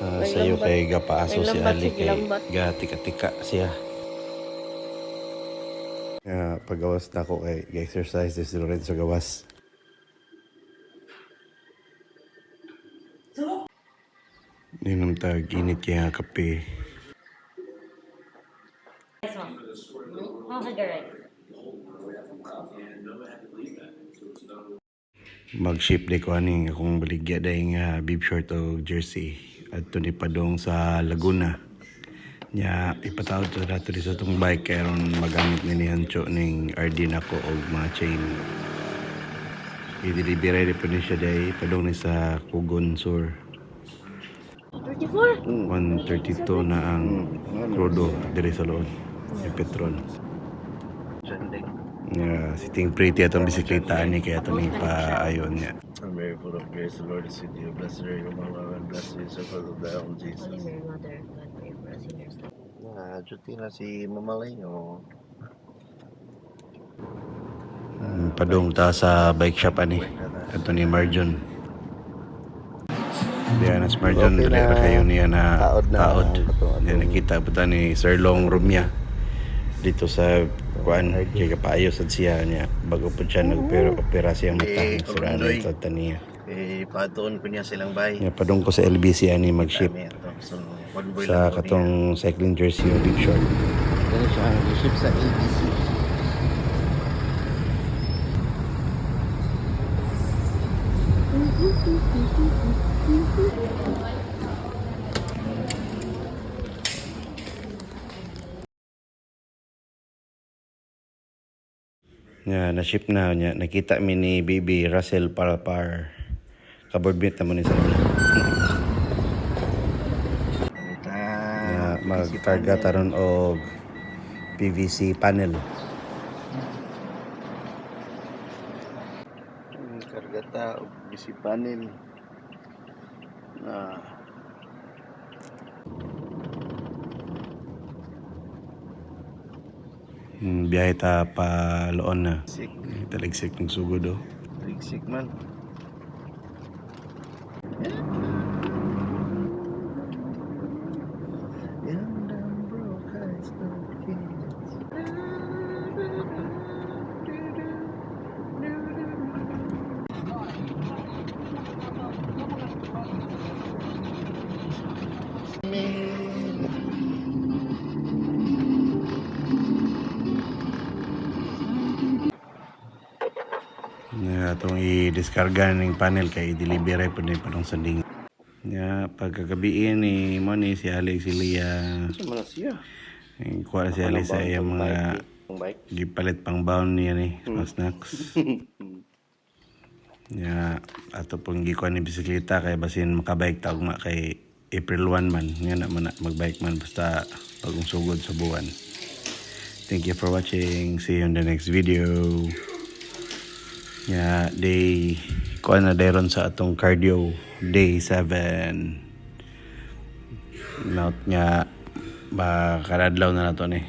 Sayo kay gapaaso si Ali kay gatika-tika siya. Pagawas na ako kay exercise si Lorenzo gawas. Inom tag init kaya kape. Mag-ship day ko aning akong baligya day nga bib short o jersey at ni padong sa Laguna. Nya ipatawad to dato sa tong bike kay aron magamit ni Hancho ning RD nako og mga chain. I-delivery po ni siya day padong ni sa Kugon Sur. 34? 132 na ang krudo diri sa loob. Yung Petron. Sitting pretty atong bisikleta ni kaya ito ni paayon niya. I'm very full of grace. The Lord is with you. Blessed are you among women. Blessed is the fruit of thy womb, Jesus. Holy Mary, Mother of God, pray for us sinners. Duty na si Mamaling. Padung ta sa bike shop ani. Ito ni Marjon. Diyan as Marjon Okay dali na. ra kayo niya na taod. Ito. Yan nakita po ta ni Sir Long Rumia dito sa kuan kay kapayo sad siya niya bago po siya nag-opera siyang mata ng siraan ito taniya. Patuon ko niya silang bay. Nya padung ko sa LBC ani mag-ship sa katong cycling jersey o big short. Ano siya? Ship sa ABC. Na-ship na niya. Nakita mi ni Baby Russell Parapar. Kaborbit na mo ni sa magkarga taron og PVC panel. Karga ta og PC panel. Biyahe ta pa loon na. Sik. Taligsik ng sugod o. Ligsik man. Itong i-discarga ng panel kay i-delivery po na yung sanding. Pagkagabiin ni mo ni si Alex si Lia. Mana siya? Kuha si Alex sa iyang mga gipalit pang bound niya ni mga snacks. Ato pong gikuha ni bisikleta kay basin makabike ta ugma kay April 1 man. Nga na man magbike man basta pagong sugod sa buwan. Thank you for watching. See you in the next video. Day kuha na dayron sa atong cardio day 7 note nga ba karadlaw na nato ni